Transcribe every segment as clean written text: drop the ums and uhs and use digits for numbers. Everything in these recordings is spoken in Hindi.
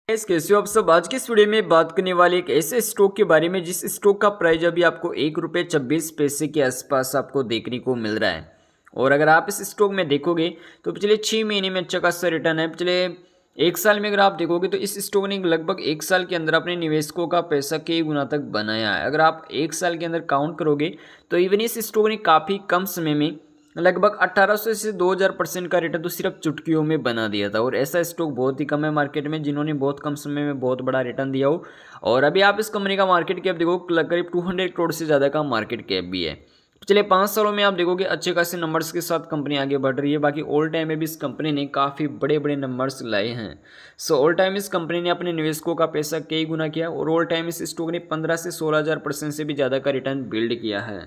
कैसे हो आप सब। आज की इस वीडियो में बात करने वाले एक ऐसे स्टॉक के बारे में जिस स्टॉक का प्राइस अभी आपको ₹1.26 के आसपास आपको देखने को मिल रहा है। और अगर आप इस स्टॉक में देखोगे तो पिछले 6 महीने में अच्छा खासा रिटर्न है। पिछले एक साल में अगर आप देखोगे तो इस स्टॉक ने लगभग एक साल के अंदर अपने निवेशकों का पैसा कई गुना तक बनाया है। अगर आप एक साल के अंदर काउंट करोगे तो इवन इस स्टॉक ने काफ़ी कम समय में लगभग 1800 से 2000% का रिटर्न तो सिर्फ चुटकियों में बना दिया था। और ऐसा स्टॉक बहुत ही कम है मार्केट में जिन्होंने बहुत कम समय में बहुत बड़ा रिटर्न दिया हो। और अभी आप इस कंपनी का मार्केट कैप देखो करीब 200 करोड़ से ज़्यादा का मार्केट कैप भी है। पिछले 5 सालों में आप देखोगे अच्छे खासे नंबर्स के साथ कंपनी आगे बढ़ रही है। बाकी ऑल टाइम में भी इस कंपनी ने काफ़ी बड़े बड़े नंबर्स लाए हैं। सो ऑल टाइम इस कंपनी ने अपने निवेशकों का पैसा कई गुना किया और ऑल टाइम इस स्टॉक ने 15 से 16,000% से भी ज़्यादा का रिटर्न बिल्ड किया है।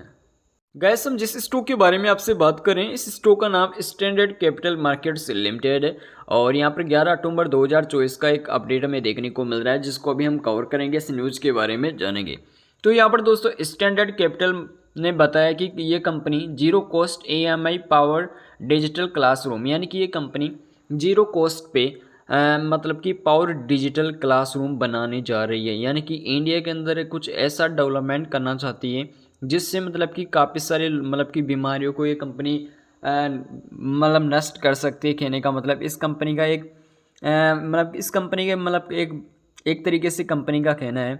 गैस हम जिस स्टॉक के बारे में आपसे बात करें इस स्टॉक का नाम स्टैंडर्ड कैपिटल मार्केट्स लिमिटेड है। और यहाँ पर 11 अक्टूबर 2024 का एक अपडेट हमें देखने को मिल रहा है जिसको अभी हम कवर करेंगे, इस न्यूज़ के बारे में जानेंगे। तो यहाँ पर दोस्तों स्टैंडर्ड कैपिटल ने बताया कि ये company zero cost AMI power digital classroom यानी कि ये कंपनी जीरो कॉस्ट पे मतलब कि पावर डिजिटल क्लासरूम बनाने जा रही है। यानी कि इंडिया के अंदर कुछ ऐसा डेवलपमेंट करना चाहती है जिससे मतलब कि काफ़ी सारे मतलब कि बीमारियों को ये कंपनी मतलब नष्ट कर सकती है। कहने का मतलब इस कंपनी का एक मतलब इस कंपनी के मतलब एक तरीके से कंपनी का कहना है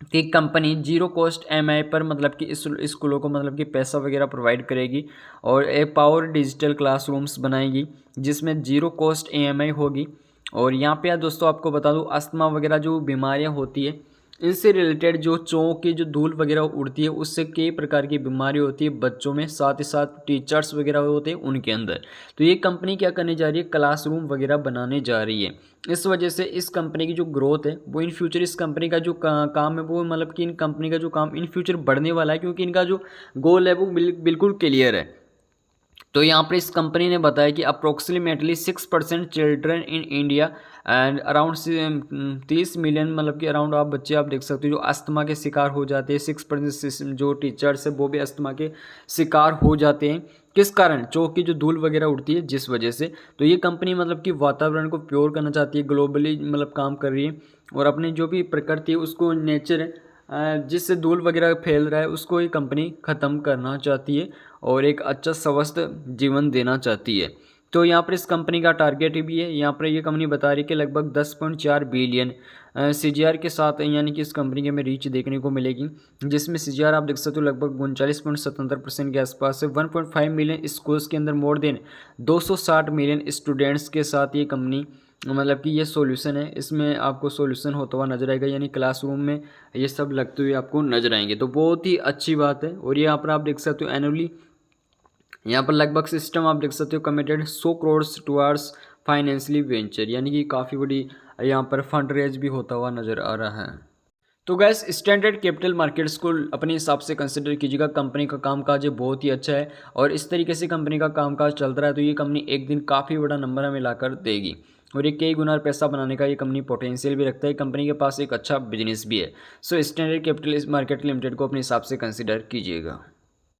कि कंपनी जीरो कॉस्ट MI पर मतलब कि इस स्कूलों को मतलब कि पैसा वगैरह प्रोवाइड करेगी और एक पावर डिजिटल क्लासरूम्स बनाएगी जिसमें जीरो कॉस्ट AMI होगी। और यहाँ पे यार दोस्तों आपको बता दूँ अस्थमा वगैरह जो बीमारियाँ होती है इनसे रिलेटेड जो चौक की जो धूल वगैरह उड़ती है उससे कई प्रकार की बीमारी होती है बच्चों में, साथ ही साथ टीचर्स वगैरह होते हैं उनके अंदर। तो ये कंपनी क्या करने जा रही है, क्लासरूम वगैरह बनाने जा रही है। इस वजह से इस कंपनी की जो ग्रोथ है वो इन फ्यूचर इस कंपनी का जो काम है वो मतलब कि इन कंपनी का जो काम इन फ्यूचर बढ़ने वाला है क्योंकि इनका जो गोल है वो बिल्कुल क्लियर है। तो यहाँ पर इस कंपनी ने बताया कि approximately 6% children in India and around 30 million मतलब कि अराउंड आप बच्चे आप देख सकते हो जो अस्थमा के शिकार हो जाते हैं। 6% जो टीचर्स है वो भी अस्थमा के शिकार हो जाते हैं। किस कारण, चौक की जो धूल वगैरह उड़ती है जिस वजह से। तो ये कंपनी मतलब कि वातावरण को प्योर करना चाहती है, ग्लोबली मतलब काम कर रही है और अपनी जो भी प्रकृति है उसको, नेचर है जिससे धूल वगैरह फैल रहा है उसको ये कंपनी ख़त्म करना चाहती है और एक अच्छा स्वस्थ जीवन देना चाहती है। तो यहाँ पर इस कंपनी का टारगेट भी है। यहाँ पर ये कंपनी बता रही है कि लगभग 10.4 बिलियन CGR के साथ यानी कि इस कंपनी के में रीच देखने को मिलेगी जिसमें CGR आप देख सकते हो लगभग 39.77% के आसपास है। 1.5 मिलियन स्कूल्स के अंदर मोर देन 260 मिलियन स्टूडेंट्स के साथ ये कंपनी मतलब कि ये सॉल्यूशन है, इसमें आपको सॉल्यूशन होता हुआ नजर आएगा। यानी क्लासरूम में ये सब लगते हुए आपको नजर आएंगे। तो बहुत ही अच्छी बात है। और यहाँ पर आप देख सकते हो एनुअली यहाँ पर लगभग सिस्टम आप देख सकते हो committed 100 crore towards financially venture, यानी कि काफ़ी बड़ी यहाँ पर फंड रेज भी होता हुआ नज़र आ रहा है। तो गैस स्टैंडर्ड कैपिटल मार्केट्स को अपने हिसाब से कंसिडर कीजिएगा। कंपनी का कामकाज बहुत ही अच्छा है और इस तरीके से कंपनी का कामकाज चलता रहा है तो ये कंपनी एक दिन काफ़ी बड़ा नंबर हमें लाकर देगी और ये कई गुना पैसा बनाने का ये कंपनी पोटेंशियल भी रखता है। कंपनी के पास एक अच्छा बिजनेस भी है। So standard capital market limited को अपने हिसाब से कंसिडर कीजिएगा।